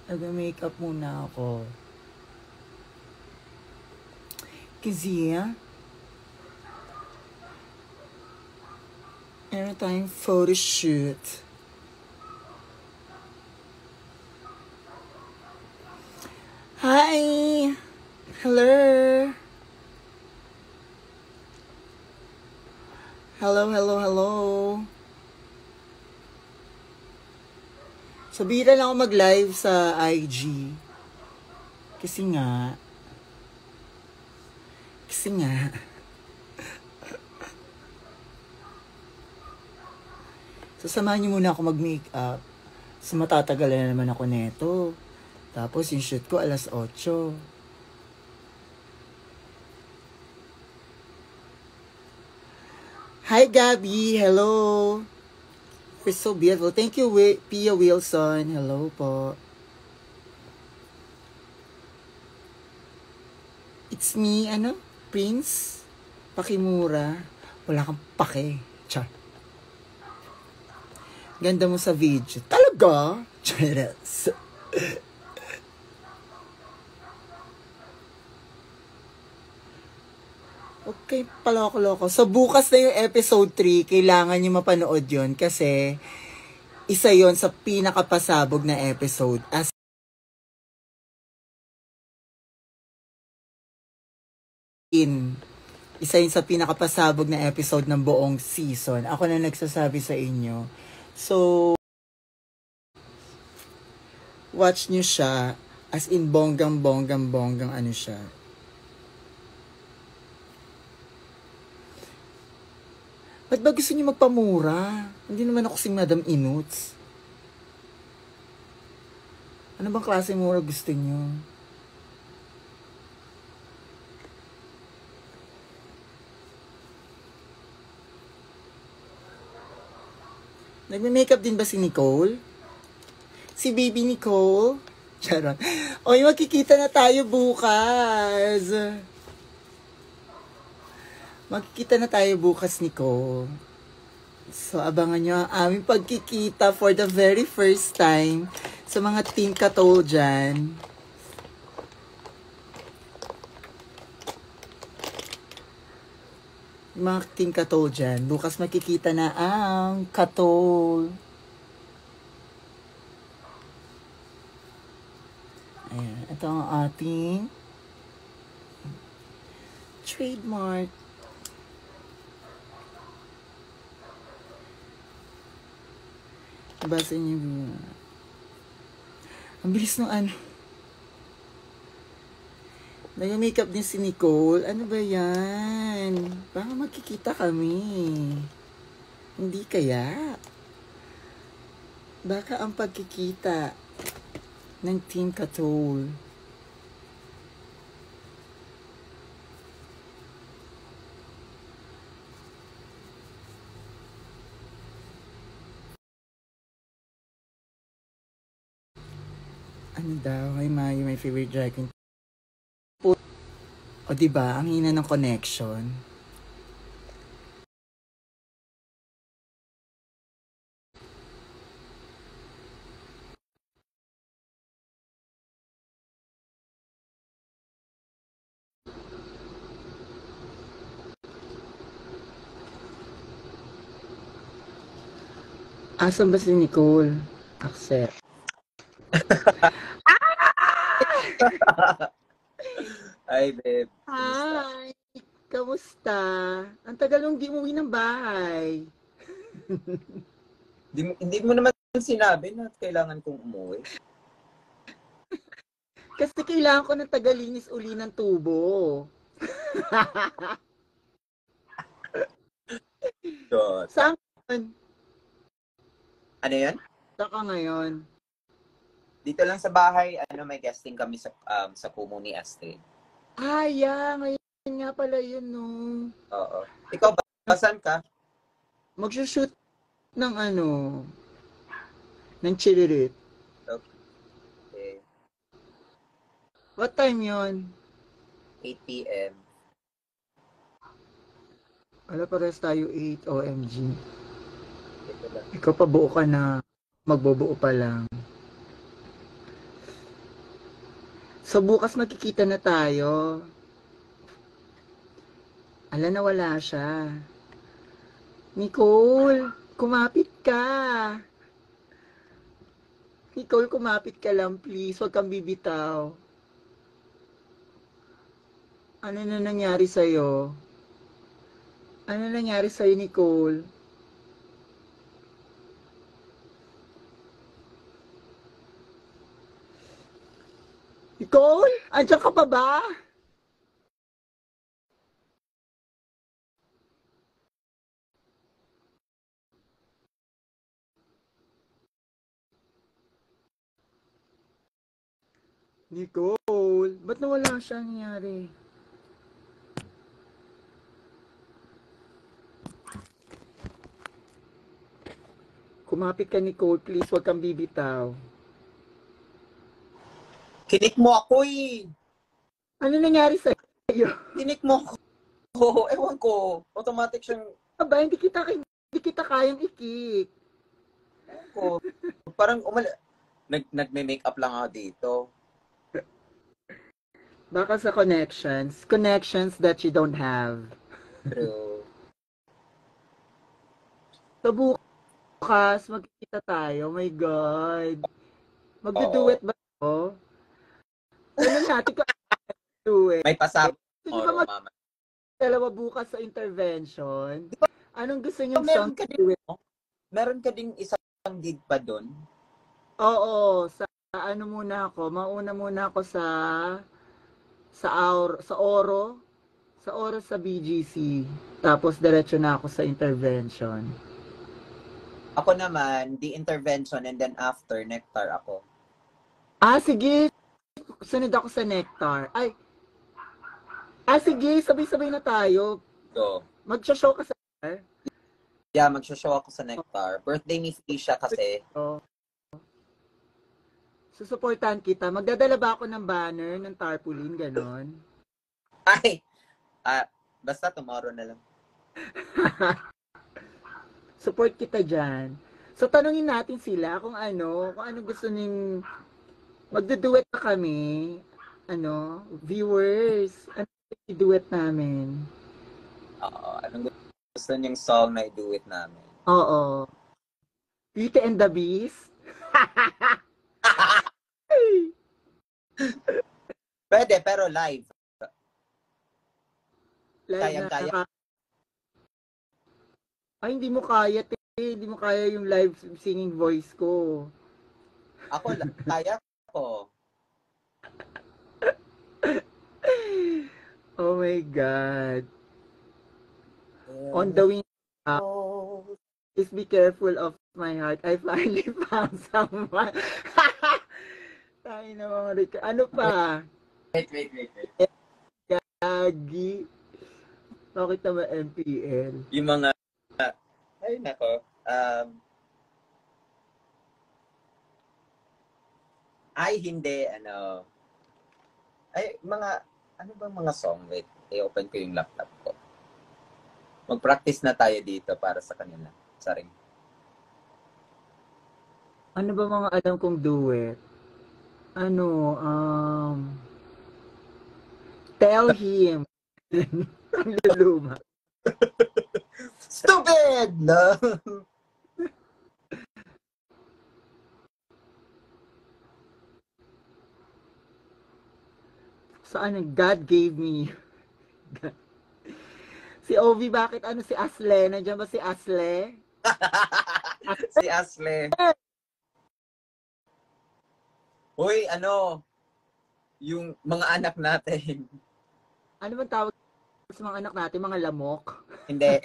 Nag-makeup muna ako. Kasi, meron tayong photoshoot. Hi! Hello! Hello. Sabihin lang ako mag-live sa IG. Kasi nga. Sasamahan niyo muna ako mag-makeup. So matatagal na naman ako neto. Tapos yung shoot ko 8:00. Hi Gabby, hello. You're so beautiful. Thank you, Pia Wilson. Hello po. It's me, Prince Pakimura. Wala kang pake. Char. Ganda mo sa video. Talaga? Charas. Okay, paloko-loko. So, bukas na yung episode 3. Kailangan nyo mapanood yon kasi isa yon sa pinakapasabog na episode. As in, isa yun sa pinakapasabog na episode ng buong season. Ako na nagsasabi sa inyo. So, watch nyo siya. As in, bonggang ano siya. Ba't ba gusto niyo magpamura? Hindi naman ako si Madam Inuts. Ano bang klase mura gusto niyo? Nagme-makeup din ba si Nicole? Si baby Nicole? Charot. Oy, magkikita na tayo bukas. Magkikita na tayo bukas, Nicole. So, abangan nyo ang aming pagkikita for the very first time sa mga Team Katol dyan. Mga Team Katol dyan. Bukas makikita na ang Katol. Ayan. Ito ang ating trademark. Basa niyo. Ang bilis ng Nag-makeup din si Nicole. Ano ba yan? Baka magkikita kami. Hindi kaya? Baka ang pagkikita ng Team Katol. Ano daw? Hi, Mayo, my favorite dragon. O, diba? Ang hina ng connection. Asan ba si Nicole? Accept. Hi, babe. Hi! Kamusta? Ang tagal nung di umuwi ng bahay. Hindi mo naman sinabi na kailangan kong umuwi. Kasi kailangan ko ng tagalinis uli ng tubo. Saan ka? Ano yan? Saan ka ngayon? Dito lang sa bahay, may guesting kami sa Kumu ni Astrid. Yeah. Ngayon nga pala yun, no? Oo. Ikaw ba? Saan ka? Mag-shoot ng ng chilirit. Okay. What time yun? 8 p.m. Wala, parehas tayo 8, OMG. Ikaw pa buo ka na. Magbubuo pa lang. So bukas magkikita na tayo. Ala, na wala siya. Nicole, kumapit ka. Nicole, kumapit ka lang please. Huwag kang bibitaw. Ano na nangyari sa'yo? Ano nangyari sa'yo, Nicole? Nicole? Andiyan ka pa ba? Nicole, ba't nawala siya nangyari? Kumapit ka, Nicole, please. Huwag kang bibitaw. Kinik mo ako eh. Ano nangyari sa'yo? Kinik mo ako. Oo, ewan ko. Automatic siyang, Aba, hindi kita kayang ikik. ewan ko. Parang nagme-makeup lang ako dito. Baka sa connections. Connections that you don't have. True. So bukas, magkikita tayo. Oh my God. Magduduet ba ako? Ano natin ko duet? May pasabog So, di tomorrow, ba mama. dalawa bukas sa intervention? Anong gusto niyo Meron song ka to duet? Meron ka ding isang gig pa doon? Oo, sa ano muna ako, mauna muna ako sa Oro sa BGC. Tapos diretso na ako sa intervention. Ako naman, the intervention and then after, Nectar ako. Ah, sige. Sunod ako sa Nectar. Sige, sabay-sabay na tayo. So, Magsha-show ka sa Nectar? yeah, magsho-show ako sa Nectar. Birthday ni Fisha kasi. Oo. Susuportahan kita. Magdadala ba ako ng banner, ng tarpaulin, ganon? Ay! Basta tomorrow na lang. Support kita dyan. So, tanungin natin sila kung ano gusto ning magduduet na kami. Viewers, ano i-duet namin? Oo, anong gusto niyong song na i-do it namin? Oo. Beauty and the Beast? Pwede, pero live. Live Kayang-kaya. Ay, hindi mo kaya, te. Hindi mo kaya yung live singing voice ko. Ako, kaya ko. Oh my God. On the wing, please be careful of my heart. I finally found someone. Tayo na mga Rica. Ano pa? Wait. Gagi. Bakit naman MPL? Yung mga, ay nako, ay hindi, ano bang mga song? Wait, i-open ko yung laptop ko. Mag-practice na tayo dito para sa kanila. Saring. Ano ba mga alam kong duet? Tell him. Ang luluma. Stupid! No? Saan God gave me? Si Ovi, bakit si Asle? Nandiyan ba si Asle? Si Asle. Uy, yung mga anak natin. Ano bang tawag sa mga anak natin? Mga lamok? Hindi.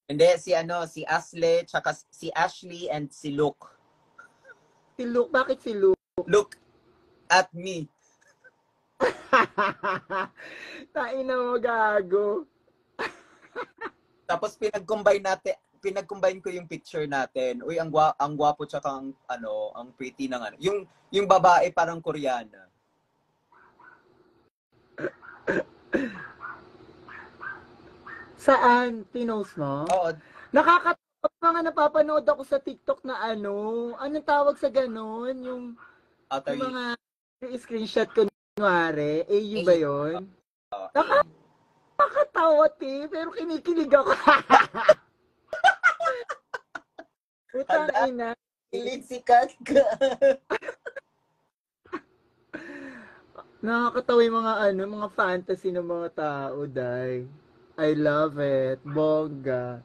Hindi, si Asle, tsaka si Ashley, and si Luke. Si Luke, bakit si Luke? Look at me. Tain na mo, gago. Tapos pinag-combine ko yung picture natin. Uy, ang gwapo tsaka ang pretty ng yung babae parang Koreana. Saan? Pinost mo? Oo. Nakakatawa mga napapanood ako sa TikTok na anong tawag sa ganon? Yung Outer mga screenshot ko Kunwari, AU ba yun? Oh, eh. Nakakatawa, te, pero kinikilig ako. Utang Handa, ina. kilig sikat ka. Nakakatawa yung mga mga fantasy ng mga tao, Day. I love it. Bongga.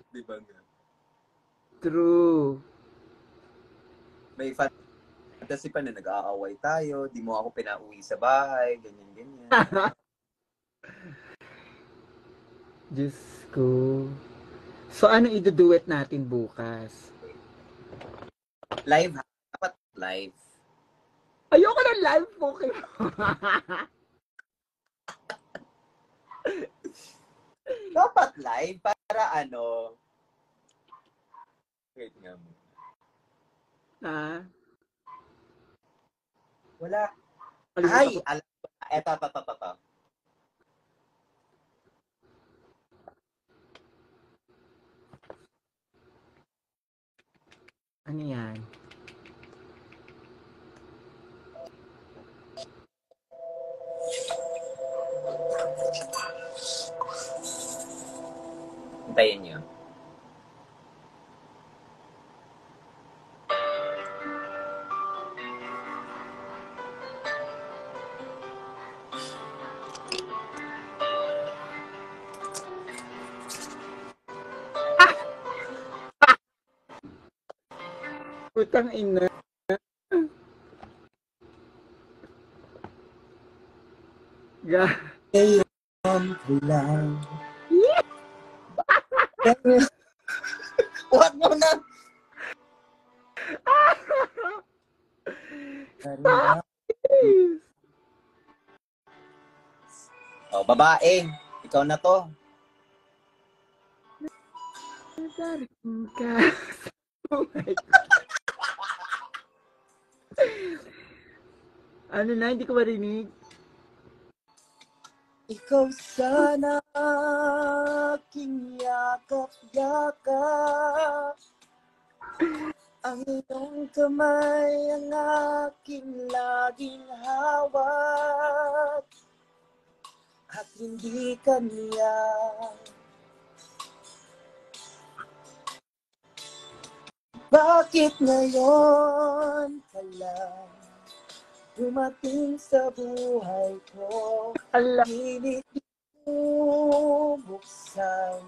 Di ba nga? True. May fantasy pa na nag-aaway tayo, di mo ako pinauwi sa bahay, ganyan-ganyan. Diyos ko. So, ano iduduet natin bukas? Live, dapat live. Ayoko ng live Pokemon. Dapat live para ano. Wait nga mo. Ha? Wala. Kalimutan Ay, ko. alam ko na. Eto. Ano yan? Hintayin nyo. Utang ina. Ga. Ngayon ko lang. Huwag mo na. Oh, babae. Ikaw na to. Oh my God. Ano na, hindi ko marinig. Ikaw sana aking yakap-yakap. Ang iyong kamay ang aking laging hawak. At hindi kanya. Bakit ngayon ka lang dumating sa buhay ko? Ala. Pilit mo buksan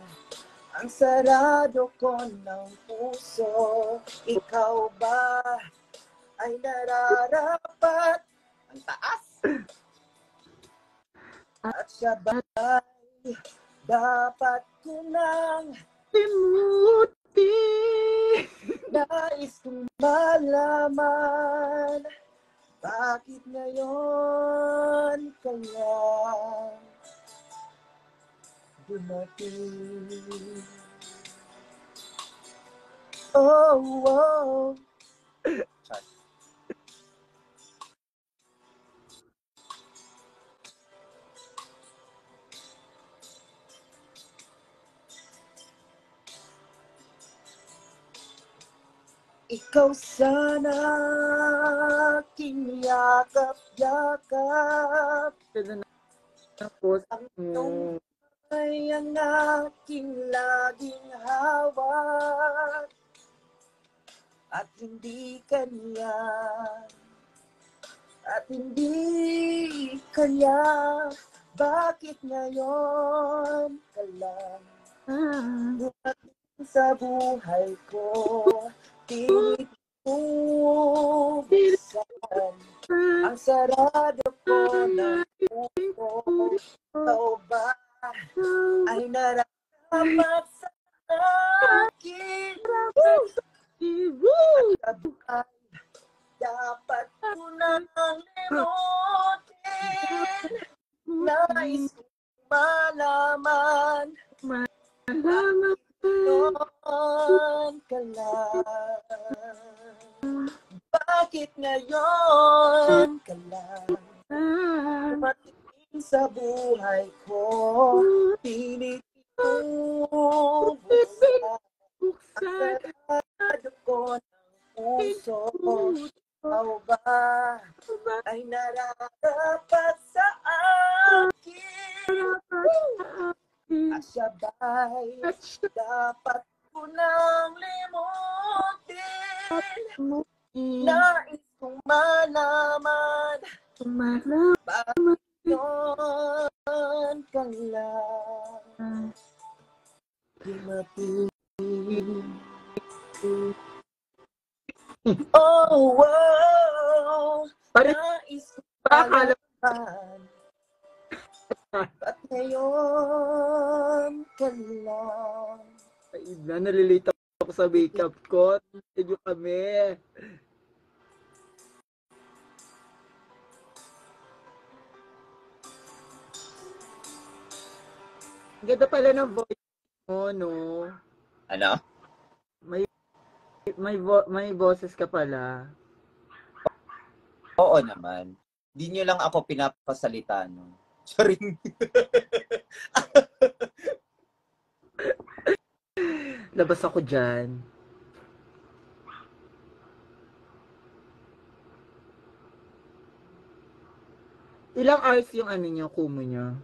ang sarado ko ng puso. Ikaw ba ay nararapat? Ang taas! At siya ba ay dapat ko nang Timuti. nais kong malaman? Bakit ngayon ka lang dumating? Oh. Ikaw sana aking yakap-yakap. Tapos, Ang iyong ay ang aking laging hawak. At hindi kanya. At hindi kanya. Bakit ngayon ka lang dumating sa buhay ko? Pilit mo buksan ang sarado ko ng puso. Ikaw ba ay nararapat sa akin? At sabay, dapat ko nang limutin. Nais kong malaman. Salamat. Ngayon ka lang. Bakit ngayon ka lang dumating sa buhay ko? Pilit kong buksan ang sarado ko ng puso. Ikaw ba ay nararapat sa akin? At siya ba'y dapat ko nang limutin? Nais kong malaman bakit yun ka lang di matigil. Oh, wow! Nais kong malaman ba't ngayon ka lang. Ay, nalilito ako sa makeup ko. Tigyo kami. Ang ganda pala ng voice mo, no? Ano? May boses ka pala. Oo naman. Di nyo lang ako pinapasalita, no? Sorry. Labas ako dyan. Ilang hours yung ano nyo, kumo nyo?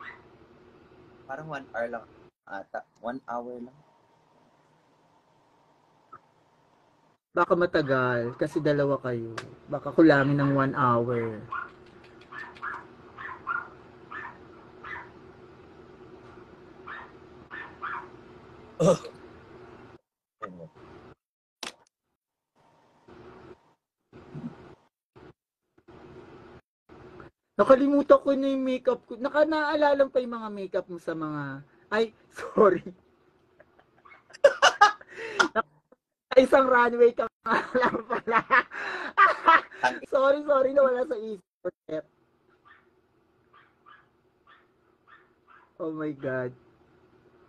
Parang 1 hour lang ata. 1 hour lang. Baka matagal, kasi dalawa kayo. Baka kulangin ng 1 hour. Nakalimutan ko na yung makeup ko. Naalala pa yung mga makeup mo sa mga... Ay, sorry. Isang runway ka nga lang pala. sorry, nawala sa isip. Oh my God.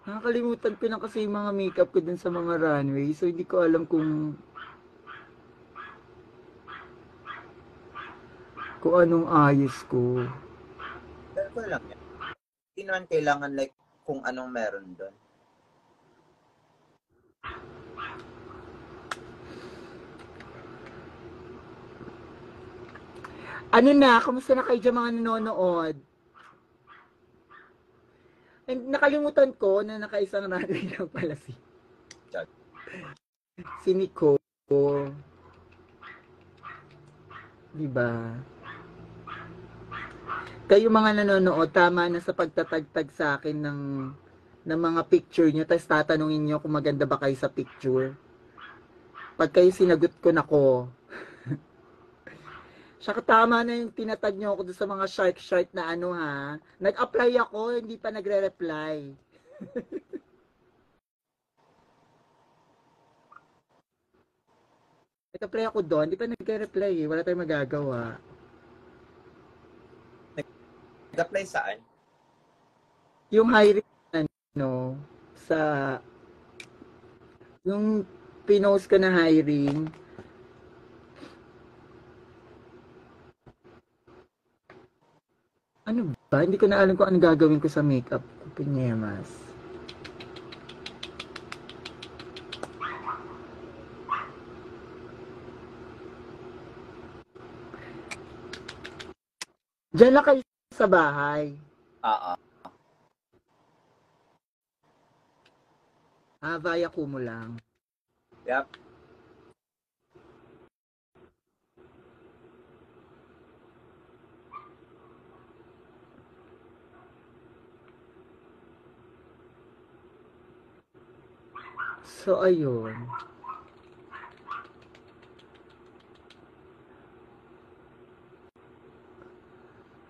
Nakakalimutan ko na kasi yung mga makeup ko dun sa mga runway. So, hindi ko alam kung anong ayos ko. Pero lang yan. Hindi naman kailangan like kung anong meron doon. Ano na? Kamusta na kayo dyan mga nanonood? And nakalimutan ko na nakaisang runway lang pala si Nico. Diba? Kayo mga nanonood, tama na sa pagtatagtag sa akin ng mga picture nyo, tapos tatanungin nyo kung maganda ba kayo sa picture. Pag kayo sinagot ko na ko, saka tama na yung tinatag nyo ako doon sa mga shark na ano ha. Nag-apply ako, hindi pa nagre-reply. Nag-apply ako doon, hindi pa nagre-reply eh. Wala tayong magagawa. Nag-apply saan? Yung hiring ano, sa yung pinost ko na hiring, ano ba? Hindi ko na alam kung ano gagawin ko sa makeup ko, Pinyemas. Diyan lang kayo sa bahay. Via Kumu lang. Yep. So, ayun.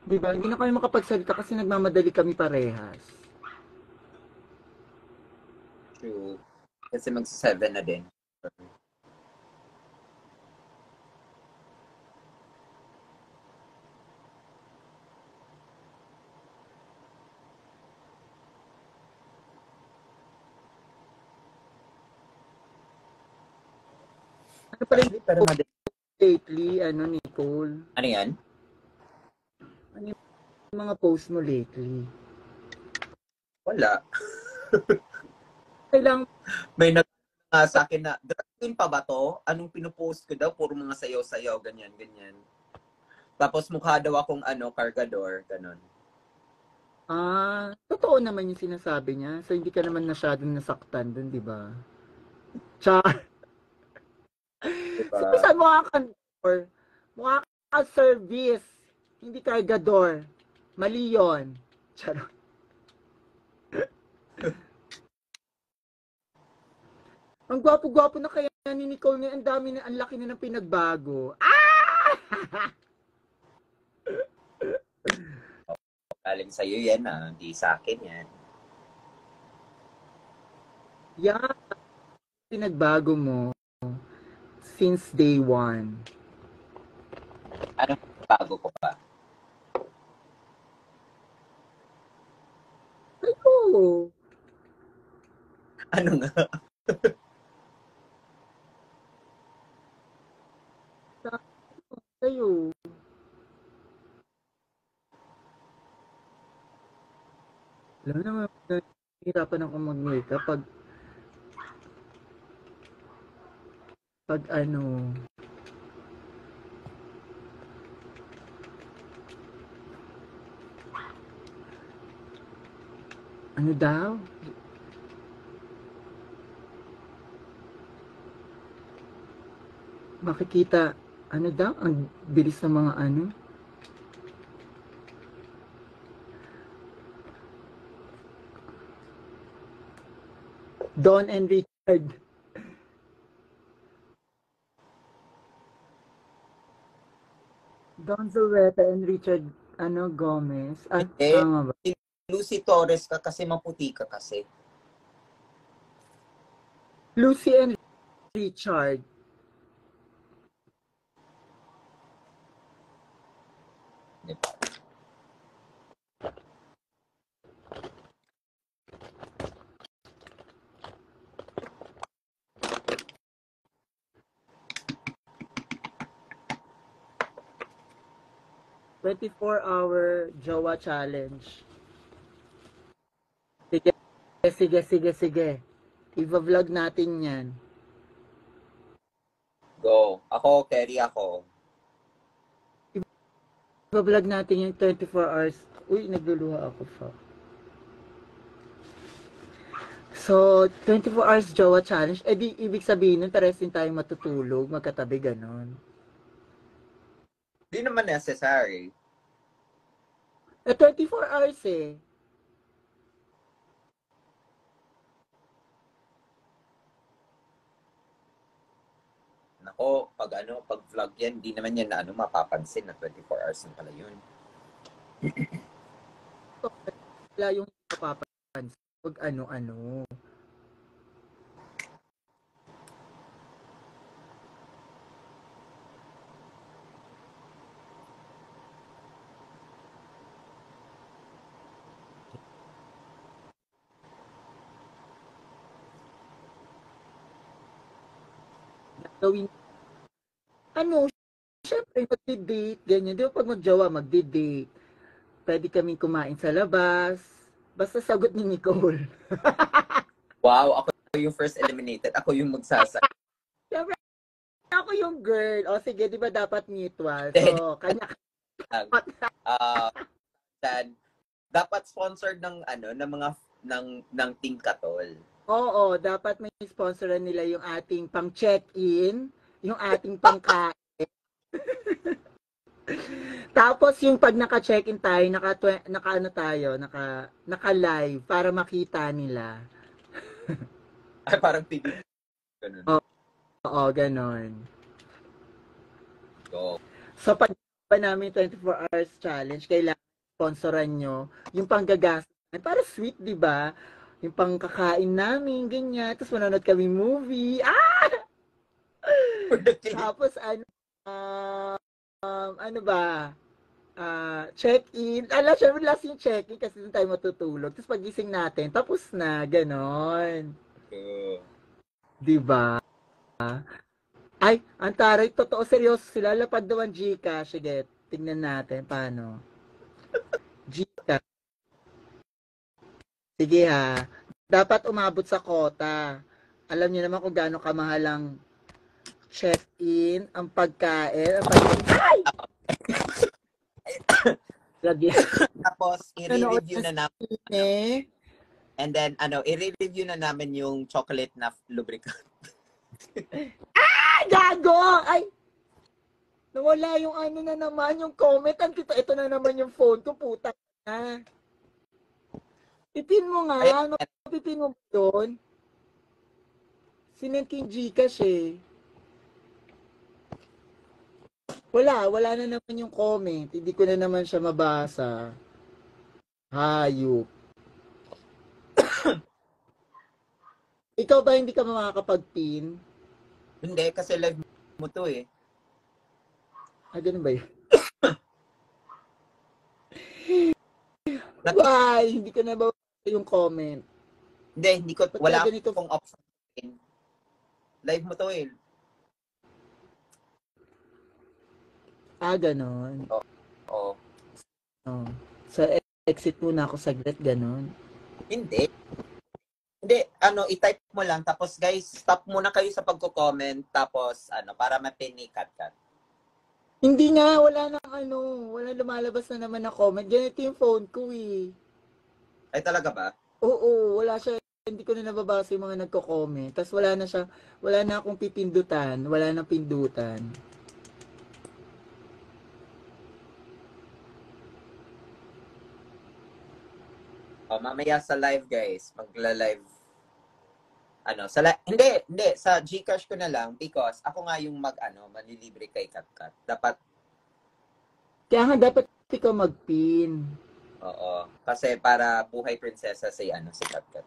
Diba? Hindi na kayo makapagsalita kasi nagmamadali kami parehas. True. Kasi mag-7 na din. Ano pa rin Pero lately, Nicole? ano yan? Ano yung mga post mo lately? Wala. Kailang May sa akin na, yun pa ba to? Anong pinupost ko daw? Puro mga sayaw-sayaw, ganyan, ganyan. Tapos mukha daw akong kargador, ganun. Totoo naman yung sinasabi niya. So, hindi ka naman masyadong nasaktan dun, di ba? Char. Diba? So, saan mukha ka or mukha ka service, hindi kargador. Mali yun. Charot. Ang gwapo-gwapo na kaya ni Nicole ngayon. Ang dami na, ang laki na ng pinagbago. Galing sa'yo yan, hindi sa akin yan. Yeah, pinagbago mo since day one. Anong bago ko pa? Ay ko. Ano nga? Sa'yo. Alam naman, nahihirapan ako mag-makeup pag ano daw? Makikita, ano daw? Ang bilis ng mga Don and Richard. Don Zureta and Richard Gomez. Tama ba? Lucy Torres ka kasi maputi ka kasi. Lucy and Richard. Diba? "24-hour Jowa Challenge." Sige. I-vlog natin yan. Go. Ako, carry ako. I-vlog natin yung 24 hours. Uy, nagluluha ako pa. So, 24 hours Jowa Challenge. Di, ibig sabihin nun, pares din tayo matutulog, magkatabi, ganon. Hindi naman necessary. 24 hours eh. Nako, pag vlog yan, hindi naman yan na mapapansin na 24 hours na pala yun. Wala yung mapapansin. Pag ano. Gawin syempre magdi-date, ganyan. Di ba pag magjowa, magdi-date. Pwede kaming kumain sa labas. Basta sagot ni Nicole. Wow, ako yung first eliminated. Ako yung magsasa. Syempre, ako yung girl. O sige, di ba dapat mutual? So, kanya Dan, dapat sponsored ng ng Team Katol. Oo, dapat may sponsoran nila yung ating pang check-in, yung ating pangkain. Tapos yung pag naka-check-in tayo, naka-live para makita nila. Ay, parang TV. Ganun. Oo, ganon. Go. So pag namin 24 hours challenge, kailangan sponsoran nyo yung panggagastos. Para sweet, di ba? Yung pangkakain namin, ganyan. Tapos manonood kami movie. Tapos ano ba? Check-in. Syempre last yung check-in kasi doon tayo matutulog. Tapos pagising natin, tapos na. Ganon. Diba? Ay, ang taray. Totoo, seryoso sila. Lapad daw ang Gcash. Sige, tignan natin. Paano? Gcash. Sige ha. Dapat umabot sa quota. Alam niyo naman kung gaano kamahal ang check-in, ang pagkain, ang pagkain. Lagyan. Tapos, Nanood i-review na na namin. sine. And then, i-review na namin yung chocolate na lubricant. Ay, gago! Ay! Nawala yung ano na naman, yung comment. Ito na naman yung phone ko, puta na. Pipin mo nga. Ano pipin mo doon? Sinend ko yung Gcash eh. Wala na naman yung comment. Hindi ko na naman siya mabasa. Hayop. Ikaw ba hindi ka makakapag-pin? Hindi, kasi live mo to eh. Ah, ganun ba yun? Why? Hindi ko na ba yung comment? Hindi ko, Ba't wala kaya ganito? akong option. Live mo to eh. Ah, ganun. Oo. Oh. So, exit muna ako saglit, ganun. Hindi, i-type mo lang. Tapos guys, stop muna kayo sa pagko-comment. Tapos, para mapinikat-kat. Hindi nga, wala lumalabas na naman na comment. Ganito yung phone ko eh. Ay, talaga ba? Oo, wala siya. Hindi ko na nababasa yung mga nagko-comment. Tapos wala na akong pipindutan. Wala na pindutan. Mamaya sa live guys, magla-live. Hindi, sa GCash ko na lang because ako nga yung manlilibre kay Katkat. Dapat. Kaya nga dapat ikaw mag-pin. Oo, kasi para buhay prinsesa si Katkat.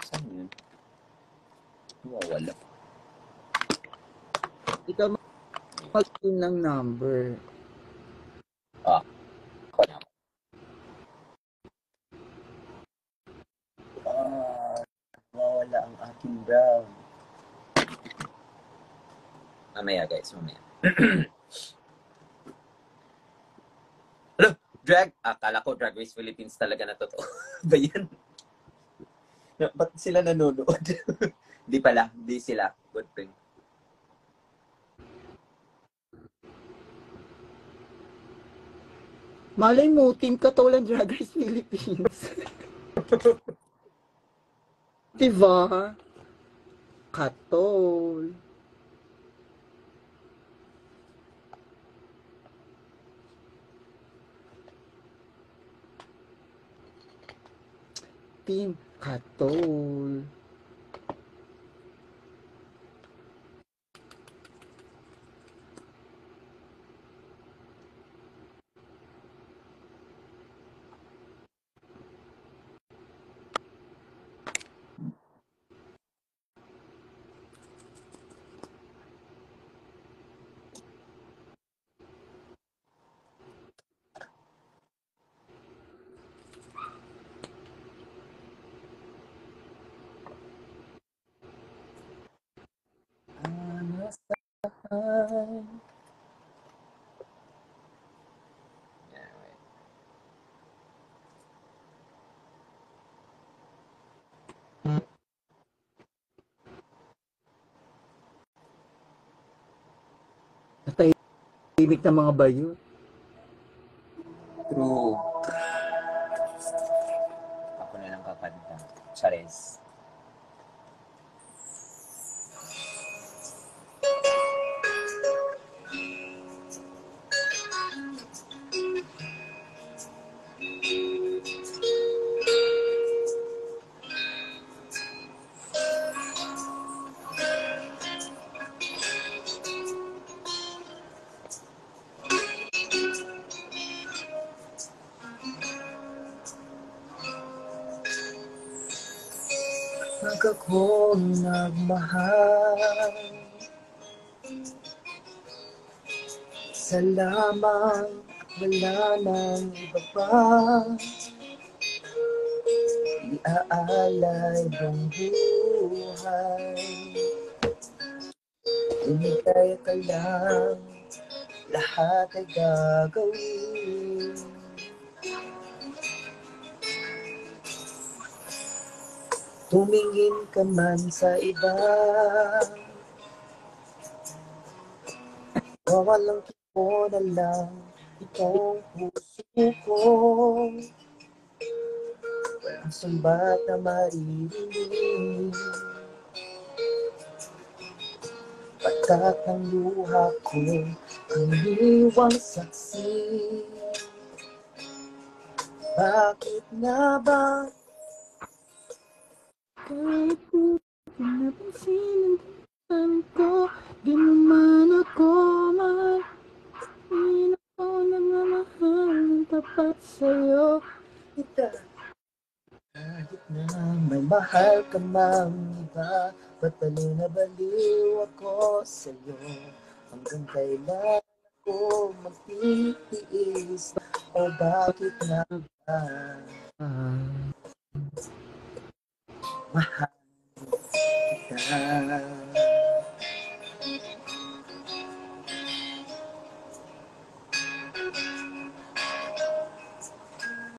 Saan yun? Wala. Ikaw mag-pin ng number. Wala ang aking brown. Mamaya guys, mamaya. Hello, drag. Akala ko Drag Race Philippines talaga na totoo. Ba yan? Ba't sila nanonood? Di pala, di sila. Good thing. Malay mo, Team Katolan Drag Race Philippines. Diba? Katol. Team Katol. Natahimik ng mga bayo. True. Ako na lang kakanta. Charis. Pag ako nagmahal, isa lamang, wala nang iba pa. Iaalay buong buhay. Inigay ka lang, lahat ay gagawin. tumingin ka man sa iba. Wawalang ko na lang itong puso ko. Ang sumbat na maririnig, pagkat ng luha ko ang iniwang saksi. Bakit nga ba? Kahit di napansin ang ko, di mo man ako mahal. Di na ako nagmamahal ng tapat sa'yo. Kita, kahit na may mahal ka mang iba, ba't baliw na baliw ako sa'yo? Hanggang kailan ako magtitiis? O bakit nga ba mahal kita?